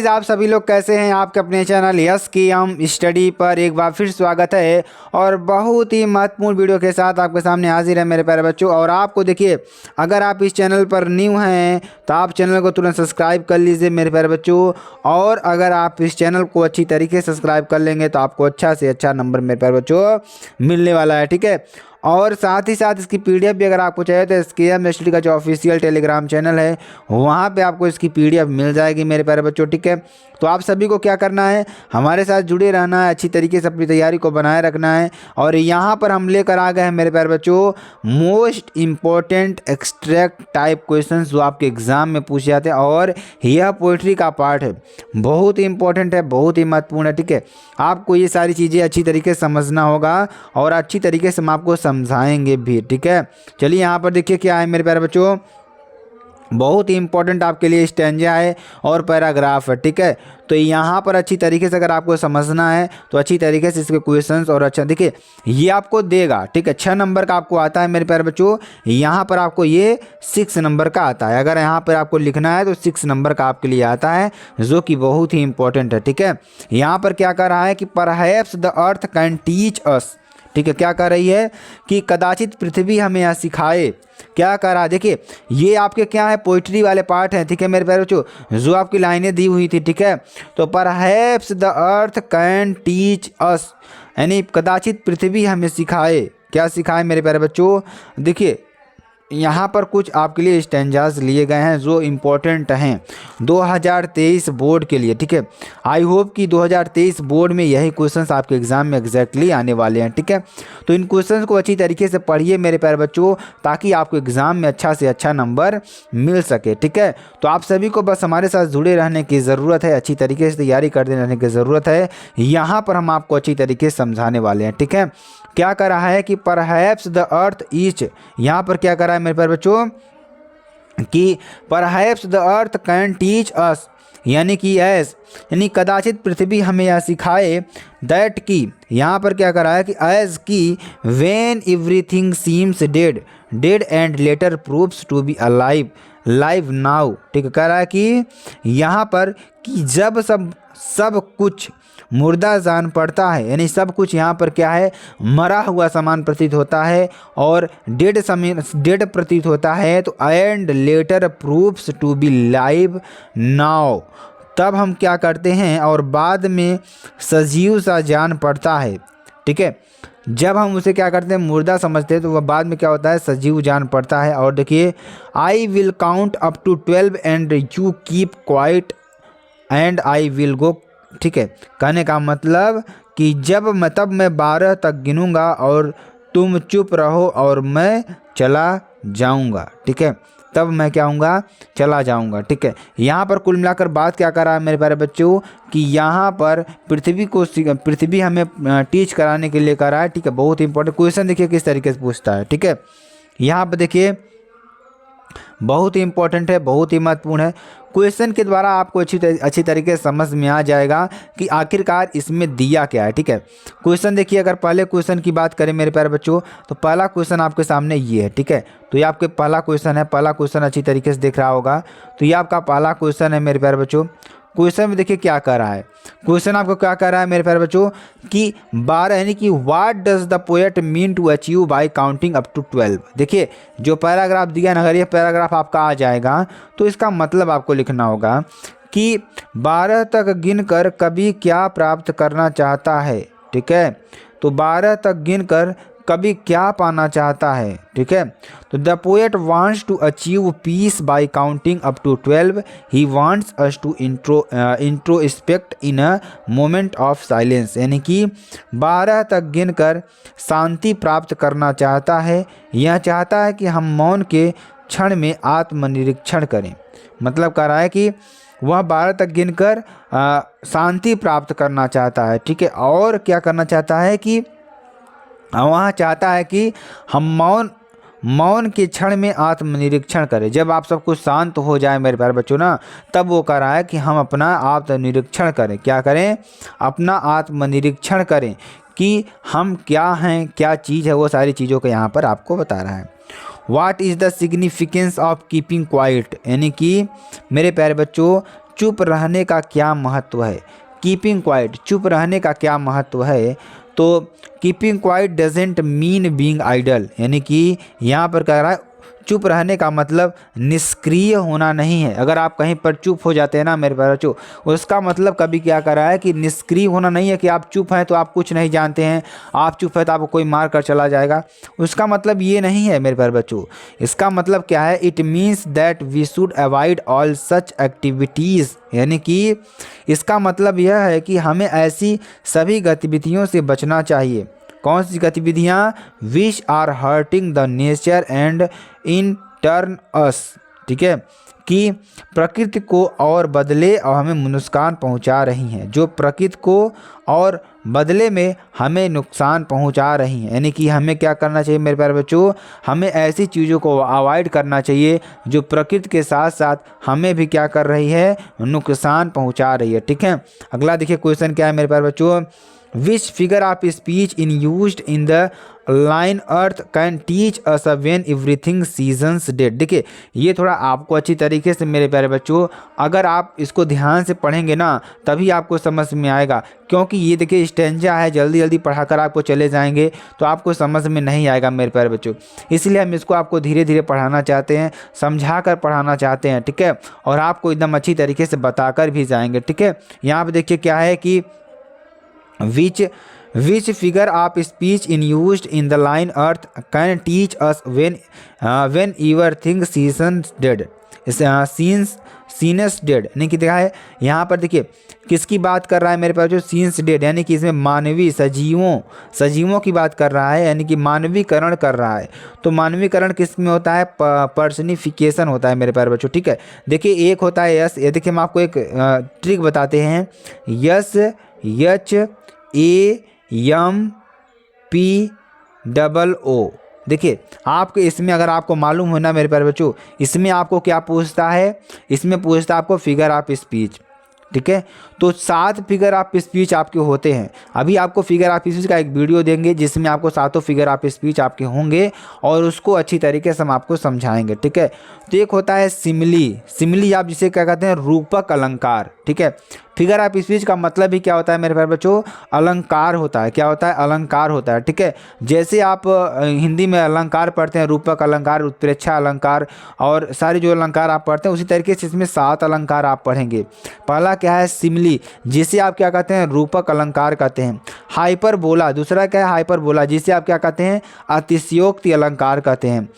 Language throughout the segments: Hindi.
आप सभी लोग कैसे हैं। आपके अपने चैनल यस की हम स्टडी पर एक बार फिर स्वागत है और बहुत ही महत्वपूर्ण वीडियो के साथ आपके सामने हाजिर है मेरे प्यारे बच्चों। और आपको देखिए, अगर आप इस चैनल पर न्यू हैं तो आप चैनल को तुरंत सब्सक्राइब कर लीजिए मेरे प्यारे बच्चों। और अगर आप इस चैनल को अच्छी तरीके से सब्सक्राइब कर लेंगे तो आपको अच्छा से अच्छा नंबर मेरे प्यारे बच्चों मिलने वाला है, ठीक है। और साथ ही साथ इसकी पीडीएफ भी अगर आपको चाहिए तो SKM स्टडी का जो ऑफिशियल टेलीग्राम चैनल है वहाँ पे आपको इसकी पीडीएफ मिल जाएगी मेरे प्यारे बच्चों, ठीक है। तो आप सभी को क्या करना है, हमारे साथ जुड़े रहना है, अच्छी तरीके से अपनी तैयारी को बनाए रखना है। और यहाँ पर हम लेकर आ गए हैं मेरे प्यारे बच्चों most important extract type question जो आपके एग्जाम में पूछे जाते हैं। और यह पोइट्री का पार्ट है, बहुत ही इंपॉर्टेंट है, बहुत ही महत्वपूर्ण है, ठीक है। आपको ये सारी चीज़ें अच्छी तरीके से समझना होगा और अच्छी तरीके से हम आपको समझाएंगे भी, ठीक है। चलिए यहाँ पर देखिए क्या है मेरे प्यारे बच्चों, बहुत ही इंपॉर्टेंट आपके लिए स्टैंजा है और पैराग्राफ है, ठीक है। तो यहाँ पर अच्छी तरीके से अगर आपको समझना है तो अच्छी तरीके से इसके क्वेश्चंस और अच्छा देखिए ये आपको देगा, ठीक है। 6 नंबर का आपको आता है मेरे प्यारे बच्चों, यहाँ पर आपको ये 6 नंबर का आता है। अगर यहाँ पर आपको लिखना है तो 6 नंबर का आपके लिए आता है जो कि बहुत ही इंपॉर्टेंट है, ठीक है। यहाँ पर क्या कर रहा है कि perhaps the earth can teach us, ठीक है। क्या कर रही है कि कदाचित पृथ्वी हमें यह सिखाए, क्या कर रहा है देखिए ये आपके क्या है पोइट्री वाले पार्ट हैं, ठीक है मेरे प्यारे बच्चों, जो आपकी लाइनें दी हुई थी, ठीक है। तो perhaps the earth can teach us यानी कदाचित पृथ्वी हमें सिखाए, क्या सिखाए मेरे प्यारे बच्चों। देखिए यहाँ पर कुछ आपके लिए स्टैंजास लिए गए हैं जो इम्पोर्टेंट हैं 2023 बोर्ड के लिए, ठीक है। आई होप कि 2023 बोर्ड में यही क्वेश्चंस आपके एग्जाम में एग्जैक्टली आने वाले हैं, ठीक है। तो इन क्वेश्चंस को अच्छी तरीके से पढ़िए मेरे प्यारे बच्चों ताकि आपको एग्जाम में अच्छा से अच्छा नंबर मिल सके, ठीक है। तो आप सभी को बस हमारे साथ जुड़े रहने की ज़रूरत है, अच्छी तरीके से तैयारी करते रहने की ज़रूरत है। यहाँ पर हम आपको अच्छी तरीके से समझाने वाले हैं, ठीक है। क्या कर रहा है कि परहैप्स द अर्थ ईच, यहाँ पर क्या कर रहा है मेरे प्यारे बच्चों कि perhaps the earth can teach us यानी कि एस यानी कदाचित पृथ्वी हमें यह सिखाए, दैट की यहाँ पर क्या कर रहा है कि एज की when everything seems dead dead end later proves to be alive live now, ठीक है। कह रहा है कि यहाँ पर कि जब सब कुछ मुर्दा जान पड़ता है यानी सब कुछ यहाँ पर क्या है मरा हुआ सामान प्रतीत होता है और डेड प्रतीत होता है, तो end later proves to be live now तब हम क्या करते हैं और बाद में सजीव सा जान पड़ता है, ठीक है। जब हम उसे क्या करते हैं मुर्दा समझते हैं तो वह बाद में क्या होता है सजीव जान पड़ता है। और देखिए I will count up to 12 and you keep quiet and I will go, ठीक है। कहने का मतलब कि तब मैं 12 तक गिनूंगा और तुम चुप रहो और मैं चला जाऊंगा, ठीक है। तब मैं क्या हूँगा चला जाऊंगा, ठीक है। यहाँ पर कुल मिलाकर बात क्या कर रहा है मेरे प्यारे बच्चों कि यहाँ पर पृथ्वी हमें टीच कराने के लिए कर रहा है, ठीक है। बहुत इंपॉर्टेंट क्वेश्चन देखिए किस तरीके से पूछता है, ठीक है। यहाँ पर देखिए बहुत ही इंपॉर्टेंट है, बहुत ही महत्वपूर्ण है। क्वेश्चन के द्वारा आपको अच्छी तरीके से समझ में आ जाएगा कि आखिरकार इसमें दिया क्या है, ठीक है। क्वेश्चन देखिए, अगर पहले क्वेश्चन की बात करें मेरे प्यारे बच्चों तो पहला क्वेश्चन आपके सामने ये है, ठीक है। तो ये आपके पहला क्वेश्चन है, पहला क्वेश्चन अच्छी तरीके से दिख रहा होगा। तो ये आपका पहला क्वेश्चन है मेरे प्यारे बच्चों। क्वेश्चन में देखिए क्या कर रहा है, क्वेश्चन आपको क्या कर रहा है मेरे प्यारे बच्चों कि 12 यानी कि what does the poet mean to achieve by counting up to 12। देखिए जो पैराग्राफ दिया ना, अगर ये पैराग्राफ आपका आ जाएगा तो इसका मतलब आपको लिखना होगा कि 12 तक गिनकर कवि क्या प्राप्त करना चाहता है, ठीक है। तो 12 तक गिनकर कवि क्या पाना चाहता है, ठीक है। तो the poet wants to achieve peace by counting up to 12, he wants us to introspect in a moment of silence यानी कि 12 तक गिनकर शांति प्राप्त करना चाहता है, यह चाहता है कि हम मौन के क्षण में आत्मनिरीक्षण करें। मतलब कह रहा है कि वह 12 तक गिनकर शांति प्राप्त करना चाहता है, ठीक है। और क्या करना चाहता है कि वहाँ चाहता है कि हम मौन के क्षण में आत्मनिरीक्षण करें। जब आप सब कुछ शांत हो जाए मेरे प्यारे बच्चों ना, तब वो कह रहा है कि हम अपना आत्मनिरीक्षण करें। क्या करें? अपना आत्मनिरीक्षण करें कि हम क्या हैं, क्या चीज़ है, वो सारी चीज़ों को यहाँ पर आपको बता रहा है। What is the significance of keeping quiet, यानी कि मेरे प्यारे बच्चों चुप रहने का क्या महत्व है। कीपिंग क्वाइट, चुप रहने का क्या महत्व है। तो keeping quiet doesn't mean being idle, यानी कि यहाँ पर कह रहा है चुप रहने का मतलब निष्क्रिय होना नहीं है। अगर आप कहीं पर चुप हो जाते हैं ना मेरे प्यारे बच्चों, उसका मतलब कभी क्या कर रहा है कि निष्क्रिय होना नहीं है कि आप चुप हैं तो आप कुछ नहीं जानते हैं, आप चुप है तो आपको कोई मार कर चला जाएगा, उसका मतलब ये नहीं है मेरे प्यारे बच्चों। इसका मतलब क्या है, it means that we should avoid all such activities, यानी कि इसका मतलब यह है कि हमें ऐसी सभी गतिविधियों से बचना चाहिए। कौन सी गतिविधियाँ, which are hurting the nature and in turn us, ठीक है, कि प्रकृति को और बदले और हमें नुकसान पहुंचा रही हैं, जो प्रकृति को और बदले में हमें नुकसान पहुंचा रही हैं। यानी कि हमें क्या करना चाहिए मेरे प्यारे बच्चों, हमें ऐसी चीज़ों को अवॉइड करना चाहिए जो प्रकृति के साथ साथ हमें भी क्या कर रही है, नुकसान पहुंचा रही है। ठीक है, अगला देखिए क्वेश्चन क्या है मेरे प्यारे बच्चों, Which figure of speech in used in the line earth can teach us when everything seasons dead। देखिए ये थोड़ा आपको अच्छी तरीके से मेरे प्यारे बच्चों, अगर आप इसको ध्यान से पढ़ेंगे ना तभी आपको समझ में आएगा, क्योंकि ये देखिए स्टेंजा है, जल्दी जल्दी पढ़ाकर आपको चले जाएंगे तो आपको समझ में नहीं आएगा मेरे प्यारे बच्चों। इसलिए हम इसको आपको धीरे धीरे पढ़ाना चाहते हैं, समझा कर पढ़ाना चाहते हैं, ठीक है, और आपको एकदम अच्छी तरीके से बताकर भी जाएंगे। ठीक है, यहाँ पर देखिए क्या है कि which figure of speech in used in the line earth can teach us when everything seasons dead, scenes dead, यानी कि देखा है यहाँ पर देखिए किसकी बात कर रहा है मेरे पास, जो सीन्स डेड, यानी कि इसमें मानवीय सजीवों की बात कर रहा है, यानी कि मानवीकरण कर रहा है। तो मानवीकरण किस में होता है, पर्सनिफिकेशन होता है मेरे प्यारे बच्चों। ठीक है, देखिए एक होता है यस, ये देखिए हम आपको एक ट्रिक बताते हैं, यस HAMPOO। देखिए आपके इसमें अगर आपको मालूम हो ना मेरे प्यारे बच्चों, इसमें आपको क्या पूछता है, इसमें पूछता है आपको फिगर ऑफ स्पीच। ठीक है, तो 7 फिगर ऑफ स्पीच आपके होते हैं। अभी आपको फिगर ऑफ स्पीच का एक वीडियो देंगे जिसमें आपको 7 फिगर ऑफ स्पीच आपके होंगे और उसको अच्छी तरीके से हम आपको समझाएंगे। ठीक है, तो एक होता है सिमिली आप जिसे क्या कहते हैं, रूपक अलंकार। ठीक है, फिगर ऑफ स्पीच का मतलब ही क्या होता है मेरे प्यारे बच्चों, अलंकार होता है। क्या होता है, अलंकार होता है। ठीक है, जैसे आप हिंदी में अलंकार पढ़ते हैं, रूपक अलंकार, उत्प्रेक्षा अलंकार और सारे जो अलंकार आप पढ़ते हैं, उसी तरीके से इसमें 7 अलंकार आप पढ़ेंगे। पहला क्या है, सिमिली, जिसे आप क्या कहते हैं, रूपक अलंकार कहते हैं। हाइपरबोला, दूसरा क्या है, हाइपरबोला, जिसे आप क्या कहते हैं, अतिशयोक्ति अलंकार कहते हैं।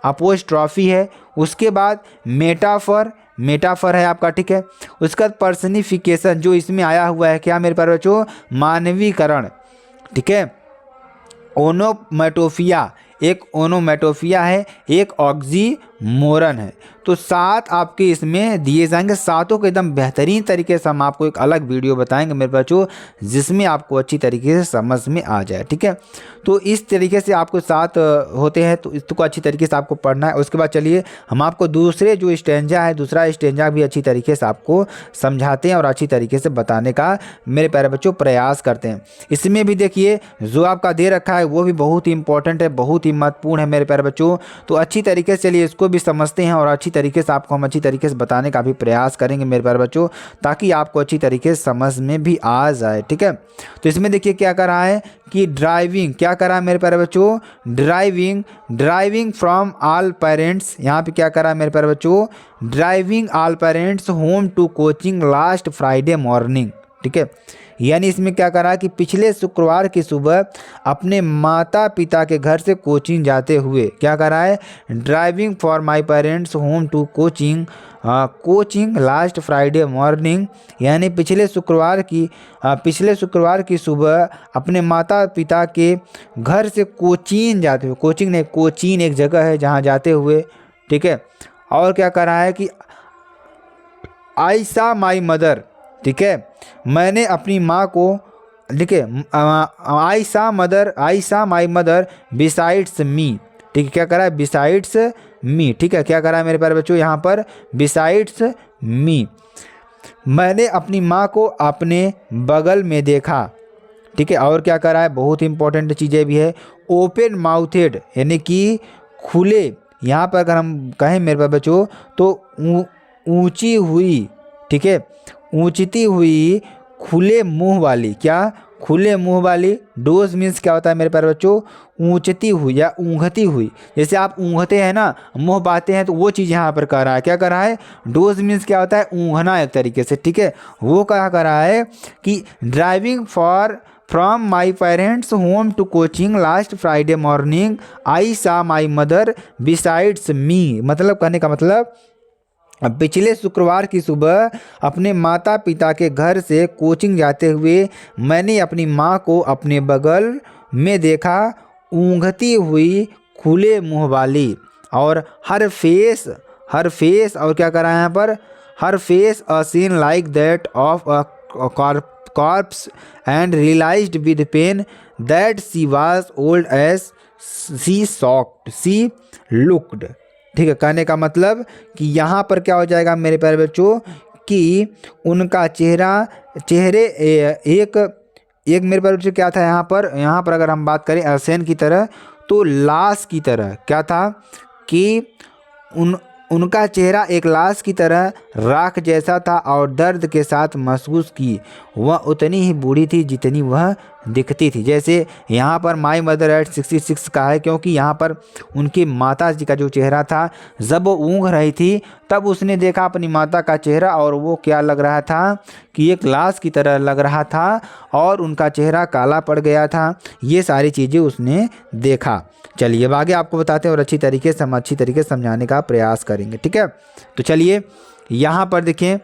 अपोस्ट्रॉफी है। उसके बाद मेटाफर है आपका। ठीक है, उसके बाद पर्सनिफिकेशन, जो इसमें आया हुआ है क्या मेरे प्यारे बच्चों, मानवीकरण। ठीक है, ओनोमेटोफिया, एक ओनोमेटोफिया है, एक ऑक्सीमोरन है। तो 7 आपके इसमें दिए जाएंगे, 7 को एकदम बेहतरीन तरीके से हम आपको एक अलग वीडियो बताएंगे मेरे बच्चों, जिसमें आपको अच्छी तरीके से समझ में आ जाए। ठीक है, तो इस तरीके से आपको 7 होते हैं, तो इसको अच्छी तरीके से आपको पढ़ना है। उसके बाद चलिए हम आपको दूसरे जो स्टेंजा है, दूसरा स्टेंजा भी अच्छी तरीके से आपको समझाते हैं और अच्छी तरीके से बताने का मेरे प्यारे बच्चों प्रयास करते हैं। इसमें भी देखिए जो आपका दे रखा है वो भी बहुत ही इंपॉर्टेंट है, बहुत ही महत्वपूर्ण है मेरे प्यारे बच्चों। तो अच्छी तरीके से चलिए इसको भी समझते हैं और अच्छी तरीके से आपको हम अच्छी तरीके से बताने का भी प्रयास करेंगे मेरे प्यारे बच्चों, ताकि आपको अच्छी तरीके से समझ में भी आ जाए। ठीक है, तो इसमें देखिए क्या कर रहा है कि ड्राइविंग, क्या कर रहा है मेरे प्यारे बच्चों, ड्राइविंग फ्रॉम ऑल पेरेंट्स, यहाँ पे क्या कर रहा है मेरे प्यारे बच्चों, driving all parents home to coaching last Friday morning. ठीक है, यानी इसमें क्या करा कि पिछले शुक्रवार की सुबह अपने माता पिता के घर से कोचिंग जाते हुए क्या करा है, driving for my parents home to coaching last Friday morning, यानी पिछले शुक्रवार की सुबह अपने माता पिता के घर से कोचीन जाते हुए, कोचिंग नहीं, कोचीन एक जगह है जहाँ जाते हुए। ठीक है, और क्या कर रहा है कि आई सा माई मदर, ठीक है, मैंने अपनी माँ को, देखिए आई सा माई मदर बिसाइड्स मी। ठीक है, क्या करा है, बिसाइड्स मी। ठीक है, क्या करा है मेरे प्यारे बच्चों, यहाँ पर बिसाइड्स मी, मैंने अपनी माँ को अपने बगल में देखा। ठीक है, और क्या करा है, बहुत इंपॉर्टेंट चीज़ें भी है, ओपन माउथेड, यानी कि खुले, यहाँ पर अगर हम कहें मेरे प्यारे बच्चों तो ऊंची हुई, ठीक है, ऊंचती हुई खुले मुंह वाली, क्या, खुले मुंह वाली। डोज मीन्स क्या होता है मेरे प्यारे बच्चों, ऊंचती हुई या ऊँघती हुई। जैसे आप ऊँघते हैं ना, मुंह बाते हैं, तो वो चीज़ यहाँ पर कह रहा है, क्या कर रहा है, डोज मीन्स क्या होता है, ऊँघना एक तरीके से, ठीक है। वो क्या कर रहा है कि driving from my parents home to coaching last Friday morning I saw my mother besides मी। मतलब कहने का मतलब, पिछले शुक्रवार की सुबह अपने माता पिता के घर से कोचिंग जाते हुए मैंने अपनी माँ को अपने बगल में देखा, ऊँघती हुई खुले मुंह वाली, और हर फेस और क्या करा है यहाँ पर, her face a scene like that of a corpse and realised with pain that she was old as she looked. ठीक है, कहने का मतलब कि यहाँ पर क्या हो जाएगा मेरे प्यारे बच्चों कि उनका चेहरे एक मेरे प्यारे बच्चों क्या था यहाँ पर अगर हम बात करें अरसेन की तरह, तो लाश की तरह, क्या था कि उनका चेहरा एक लाश की तरह राख जैसा था और दर्द के साथ महसूस की वह उतनी ही बूढ़ी थी जितनी वह दिखती थी। जैसे यहाँ पर माई मदर एट 66 का है, क्योंकि यहाँ पर उनकी माता जी का जो चेहरा था, जब वो ऊँघ रही थी तब उसने देखा अपनी माता का चेहरा, और वो क्या लग रहा था कि एक लाश की तरह लग रहा था और उनका चेहरा काला पड़ गया था। ये सारी चीज़ें उसने देखा। चलिए अब आगे आपको बताते हैं और अच्छी तरीके से समझाने का प्रयास करेंगे, ठीक है। तो चलिए यहाँ पर देखें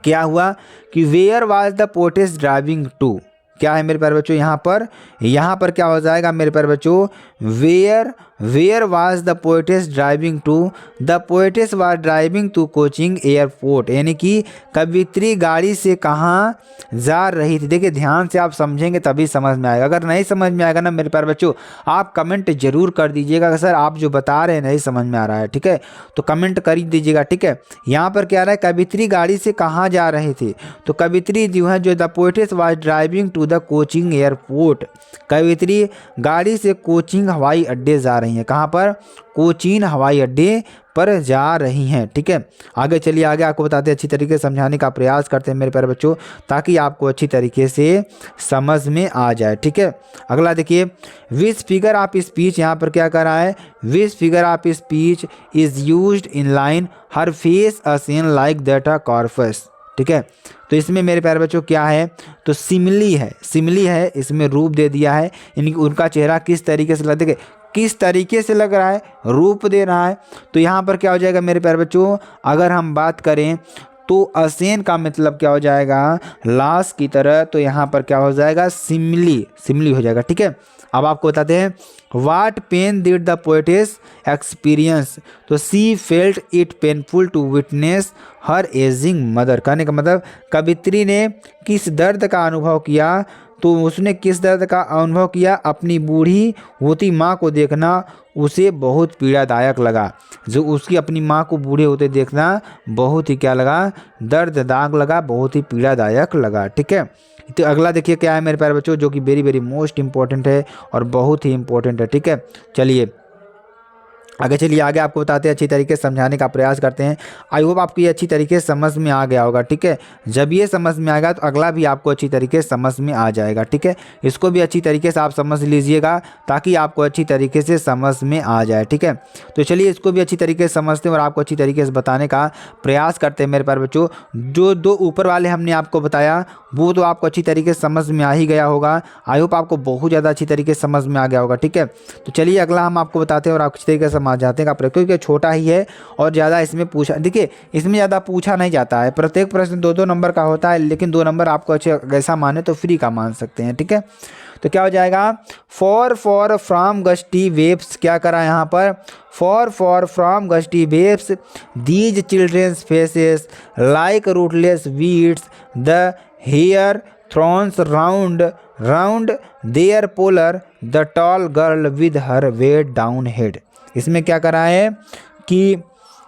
क्या हुआ कि where was the poetess driving to, क्या है मेरे प्यारे बच्चों, यहाँ पर क्या हो जाएगा मेरे प्यारे बच्चों, where was the poetess driving to, the poetess was driving to coaching airport, यानी कि कवित्री गाड़ी से कहाँ जा रही थी। देखिए ध्यान से आप समझेंगे तभी समझ में आएगा, अगर नहीं समझ में आएगा ना मेरे प्यारे बच्चों, आप कमेंट जरूर कर दीजिएगा कि सर आप जो बता रहे हैं नहीं समझ में आ रहा है, ठीक है, तो कमेंट कर दीजिएगा, ठीक है। यहाँ पर क्या रहा है, कवित्री गाड़ी से कहाँ जा रहे थे, तो कवित्री जो है जो the poetess was driving to the Cochin airport, कवित्री गाड़ी से कोचिंग हवाई अड्डे जा रही हैं। कहाँ पर, कोचीन हवाई अड्डे पर जा रही हैं, ठीक है। आगे चलिए, आगे आपको बताते हैं, अच्छी तरीके से समझाने का प्रयास करते हैं मेरे प्यारे बच्चों, ताकि आपको अच्छी तरीके से समझ में आ जाए, ठीक है। अगला देखिए, विच फिगर ऑफ स्पीच, यहाँ पर क्या कर रहा है, which figure of speech is used in line her face a scene like that a corpse, ठीक है। तो इसमें मेरे प्यारे बच्चों क्या है, तो सिमिली है, इसमें रूप दे दिया है, यानी उनका चेहरा किस तरीके से देखिए किस तरीके से लग रहा है, रूप दे रहा है। तो यहाँ पर क्या हो जाएगा मेरे प्यारे बच्चों, अगर हम बात करें तो असेन का मतलब क्या हो जाएगा, लाश की तरह, तो यहाँ पर क्या हो जाएगा, सिमिली हो जाएगा, ठीक है। अब आपको बताते हैं, what pain did the poetess experience, तो she felt it painful to witness her ageing mother, कहने का मतलब कवित्री ने किस दर्द का अनुभव किया, तो उसने किस दर्द का अनुभव किया, अपनी बूढ़ी होती माँ को देखना उसे बहुत पीड़ादायक लगा, जो उसकी अपनी माँ को बूढ़े होते देखना बहुत ही क्या लगा, दर्दनाक लगा, बहुत ही पीड़ादायक लगा, ठीक है। तो अगला देखिए क्या है मेरे प्यारे बच्चों, जो कि वेरी मोस्ट इंपॉर्टेंट है और बहुत ही इंपॉर्टेंट है, ठीक है। चलिए आगे आपको बताते हैं, अच्छी तरीके से समझाने का प्रयास करते हैं। आई होप आपको ये अच्छी तरीके से समझ में आ गया होगा, ठीक है। जब ये समझ में आएगा तो अगला भी आपको अच्छी तरीके से समझ में आ जाएगा, ठीक है। इसको भी अच्छी तरीके से आप समझ लीजिएगा ताकि आपको अच्छी तरीके से समझ में आ जाए, ठीक है। तो चलिए इसको भी अच्छी तरीके से समझते हैं और आपको अच्छी तरीके से बताने का प्रयास करते हैं मेरे प्यारे बच्चों। जो दो ऊपर वाले हमने आपको बताया वो तो आपको अच्छी तरीके से समझ में आ ही गया होगा। आई होप आपको बहुत ज़्यादा अच्छी तरीके से समझ में आ गया होगा, ठीक है। तो चलिए अगला हम आपको बताते हैं और आप अच्छी तरीके से समझ जाते हैं, क्योंकि छोटा ही है और ज़्यादा इसमें पूछा, देखिए इसमें ज़्यादा पूछा नहीं जाता है, प्रत्येक प्रश्न 2-2 नंबर का होता है, लेकिन 2 नंबर आपको अच्छे ऐसा माने तो फ्री का मान सकते हैं, ठीक है। तो क्या हो जाएगा, फॉर फ्रॉम गस्टी वेब्स, क्या करा यहाँ पर, for from gusty waves these children's faces like rootless weeds the hair thrown round their pallor the tall girl with her weighed down head. इसमें क्या करा है कि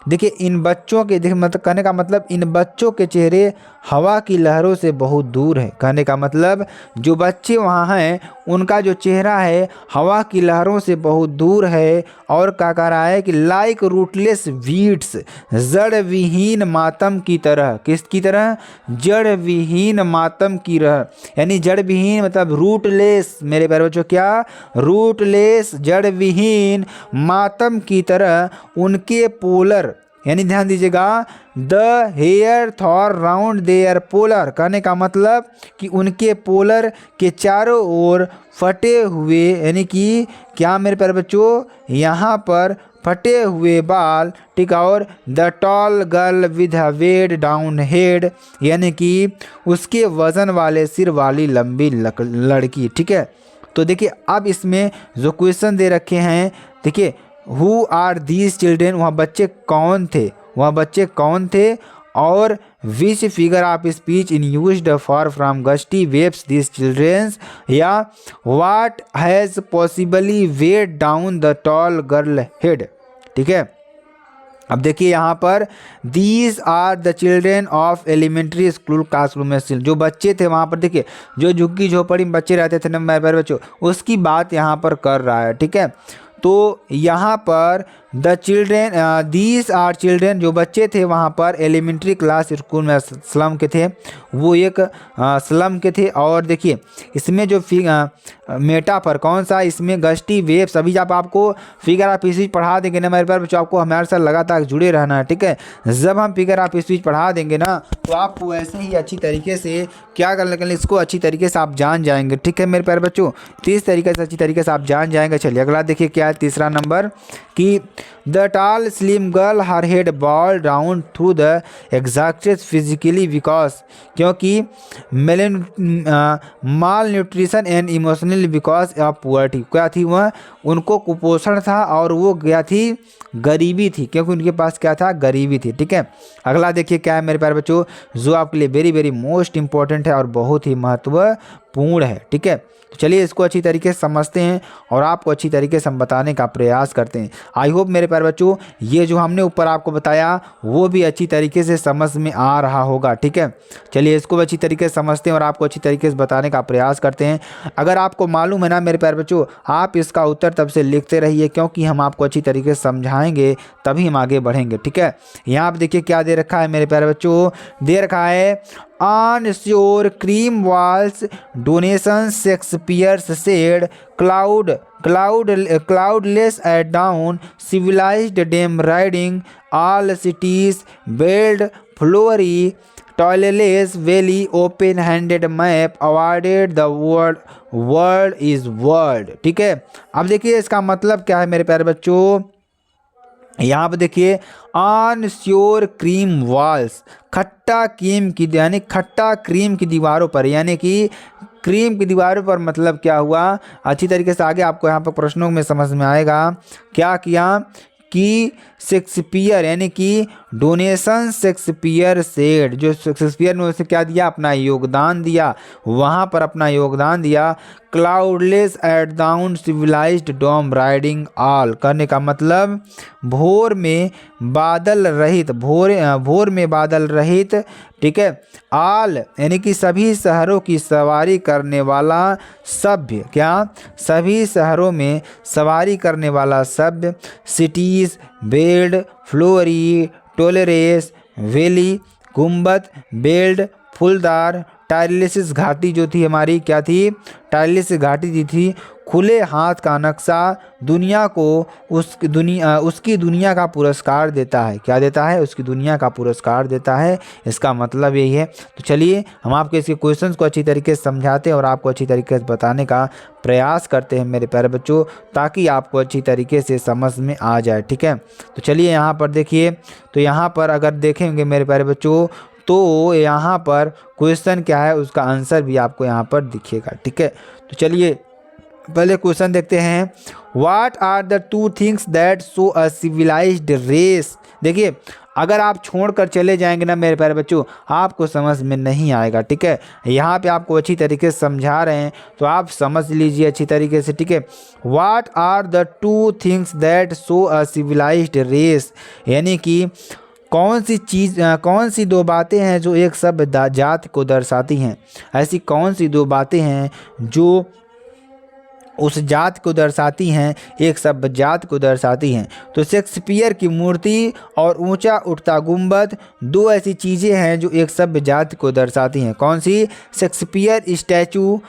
देखिए इन बच्चों के, देखिए मतलब कहने का मतलब इन बच्चों के चेहरे हवा की लहरों से बहुत दूर है, कहने का मतलब जो बच्चे वहाँ हैं उनका जो चेहरा है हवा की लहरों से बहुत दूर है। और क्या कह रहा है कि लाइक रूटलेस वीड्स, जड़ विहीन मातम की तरह, किसकी तरह? जड़ विहीन मातम की तरह, यानी जड़ विहीन मतलब रूटलेस, मेरे प्यारे बच्चों क्या? रूटलेस, जड़ विहीन मातम की तरह उनके पोलर, यानी ध्यान दीजिएगा, the hair torn round their pallor, कहने का मतलब कि उनके पोलर के चारों ओर फटे हुए, यानी कि क्या मेरे प्यारे बच्चों? यहाँ पर फटे हुए बाल, ठीक है। और the tall girl with a weighed down head, यानी कि उसके वजन वाले सिर वाली लंबी लड़की, ठीक है। तो देखिए अब इसमें जो क्वेश्चन दे रखे हैं, देखिए हु आर दीज चिल्ड्रेन, वहाँ बच्चे कौन थे, वहाँ बच्चे कौन थे, और which figure of speech in used for from gusty waves these childrens, या what has possibly weighed down the tall girl head, ठीक है। अब देखिए यहाँ पर these are the children of elementary school classroom में, जो बच्चे थे वहाँ पर, देखिए जो झुग्गी झोपड़ी में बच्चे रहते थे ना मेरे प्यारे बच्चों, उसकी बात यहाँ पर कर रहा है, ठीक है। तो यहाँ पर the children, these are children, जो बच्चे थे वहाँ पर एलिमेंट्री क्लास स्कूल में स्लम के थे, वो एक स्लम के थे। और देखिए इसमें जो मेटाफर कौन सा, इसमें गस्टी वेव्स, अभी जब आपको फिगर ऑफ स्पीच पढ़ा देंगे ना मेरे प्यारे बच्चों, आपको हमारे साथ लगातार जुड़े रहना है, ठीक है। जब हम फिगर ऑफ स्पीच पढ़ा देंगे ना, तो आपको ऐसे ही अच्छी तरीके से क्या करने के लिए, इसको अच्छी तरीके से आप जान जाएंगे, ठीक है मेरे प्यारे बच्चों। तो इस तरीके से अच्छी तरीके से आप जान जाएंगे। चलिए अगला देखिए क्या है, तीसरा नंबर, कि the tall slim girl her head bowed down through the exhausted physically because, क्योंकि malnutrition and emotional because of poverty, क्या थी वह? उनको कुपोषण था और वो क्या थी? गरीबी थी, क्योंकि उनके पास क्या था? गरीबी थी, ठीक है। अगला देखिए क्या है मेरे प्यारे बच्चों, जो आपके लिए वेरी वेरी मोस्ट इंपॉर्टेंट है और बहुत ही महत्वपूर्ण है, ठीक है। तो चलिए इसको अच्छी तरीके से समझते हैं और आपको अच्छी तरीके से हम बताने का प्रयास करते हैं। आई होप मेरे प्यारे बच्चों ये जो हमने ऊपर आपको बताया वो भी अच्छी तरीके से समझ में आ रहा होगा, ठीक है। चलिए इसको भी अच्छी तरीके से समझते हैं और आपको अच्छी तरीके से बताने का प्रयास करते हैं। अगर आपको मालूम है ना मेरे प्यारे बच्चों, आप इसका उत्तर तब से लिखते रहिए, क्योंकि हम आपको अच्छी तरीके से समझाएंगे तभी हम आगे बढ़ेंगे, ठीक है। यहाँ आप देखिए क्या दे रखा है मेरे प्यारे बच्चों, दे रखा है on sure cream walls donation Shakespeare's said cloudless at dawn civilized dame riding all cities build flowery toilets valley open handed map awarded the world is world, ठीक है। अब देखिए इसका मतलब क्या है मेरे प्यारे बच्चों, यहाँ पर देखिए ऑन श्योर क्रीम वॉल्स, खट्टा क्रीम की, यानी खट्टा क्रीम की दीवारों पर, यानी कि क्रीम की दीवारों पर मतलब क्या हुआ, अच्छी तरीके से आगे आपको यहाँ पर प्रश्नों में समझ में आएगा। क्या किया कि शेक्सपियर, यानी कि डोनेशन शेक्सपियर सेड, जो शेक्सपियर ने उसे क्या दिया? अपना योगदान दिया, वहाँ पर अपना योगदान दिया। Cloudless eight down civilised dome riding all, करने का मतलब भोर में बादल रहित, भोर में बादल रहित, ठीक है। ऑल यानी कि सभी शहरों की सवारी करने वाला सभ्य, क्या? सभी शहरों में सवारी करने वाला सभ्य। सिटीज़ बेल्ड फ्लोरी टोलरेस वैली गुम्बद बेल्ड फुलदार टाइलिस घाटी जो थी हमारी, क्या थी? टाइलिस घाटी जी थी। खुले हाथ का नक्शा दुनिया को उसकी दुनिया का पुरस्कार देता है, क्या देता है? उसकी दुनिया का पुरस्कार देता है, इसका मतलब यही है। तो चलिए हम आपके इसके क्वेश्चंस को अच्छी तरीके से समझाते हैं और आपको अच्छी तरीके से बताने का प्रयास करते हैं मेरे प्यारे बच्चों, ताकि आपको अच्छी तरीके से समझ में आ जाए, ठीक है। तो चलिए यहाँ पर देखिए, तो यहाँ पर अगर देखेंगे मेरे प्यारे बच्चों, तो यहाँ पर क्वेश्चन क्या है उसका आंसर भी आपको यहाँ पर दिखेगा, ठीक है। तो चलिए पहले क्वेश्चन देखते हैं, what are the two things that show a civilised race. देखिए अगर आप छोड़कर चले जाएंगे ना मेरे प्यारे बच्चों, आपको समझ में नहीं आएगा, ठीक है। यहाँ पे आपको अच्छी तरीके से समझा रहे हैं तो आप समझ लीजिए अच्छी तरीके से, ठीक है। What are the two things that show a civilised race, यानी कि कौन सी दो बातें हैं जो एक सभ्य जाति को दर्शाती हैं। ऐसी कौन सी दो बातें हैं जो उस जात को दर्शाती हैं, एक सभ्य जात को दर्शाती हैं। तो शेक्सपियर की मूर्ति और ऊंचा उठता गुंबद दो ऐसी चीज़ें हैं जो एक सभ्य जात को दर्शाती हैं। कौन सी? Shakespeare statue,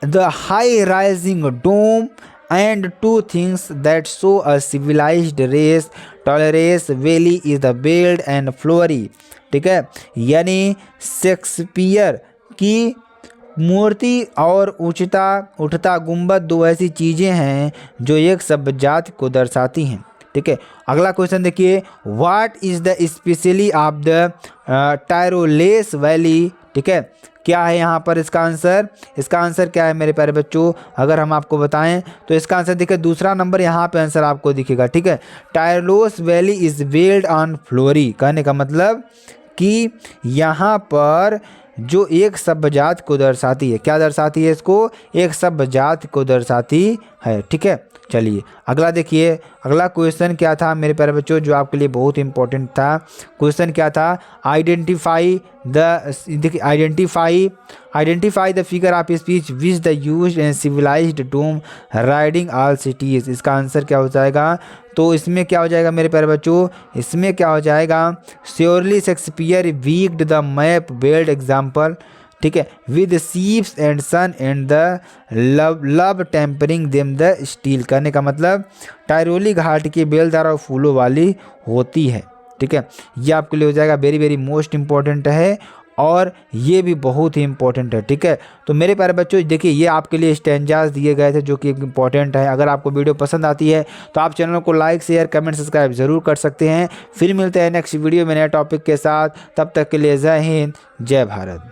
the high rising dome and two things that show a civilised race tolerance valley is the belt and flowery. ठीक है, यानी शेक्सपियर की मूर्ति और उठता गुंबद दो ऐसी चीज़ें हैं जो एक सभ्य जाति को दर्शाती हैं। ठीक है, अगला क्वेश्चन देखिए, what is the specially of the Tyrolese valley. ठीक है, क्या है यहाँ पर इसका आंसर? इसका आंसर क्या है मेरे प्यारे बच्चों? अगर हम आपको बताएं तो इसका आंसर देखिए दूसरा नंबर यहाँ पे आंसर आपको दिखेगा। ठीक है, Tyrolese valley is build on flowery. कहने का मतलब कि यहाँ पर जो एक सभ्य जात को दर्शाती है, क्या दर्शाती है इसको? एक सभ्य जात को दर्शाती है। ठीक है, चलिए अगला देखिए, अगला क्वेश्चन क्या था मेरे प्यारे बच्चों जो आपके लिए बहुत इंपॉर्टेंट था। क्वेश्चन क्या था? Identify the figure of speech which the used and civilised dome riding all cities. इसका आंसर क्या हो जाएगा? तो इसमें क्या हो जाएगा मेरे प्यारे बच्चों? इसमें क्या हो जाएगा? Surely Shakespeare wicked the map bad example. ठीक है, with ships and sun and the love tempting them the steal. करने का मतलब टायरोली घाट की बेलदार और फूलों वाली होती है। ठीक है, ये आपके लिए हो जाएगा वेरी मोस्ट इंपॉर्टेंट है और ये भी बहुत ही इंपॉर्टेंट है। ठीक है, तो मेरे प्यारे बच्चों देखिए ये आपके लिए स्टैंजास दिए गए थे जो कि इंपॉर्टेंट है। अगर आपको वीडियो पसंद आती है तो आप चैनल को लाइक शेयर कमेंट सब्सक्राइब जरूर कर सकते हैं। फिर मिलते हैं नेक्स्ट वीडियो में नए टॉपिक के साथ, तब तक के लिए जय हिंद जय भारत।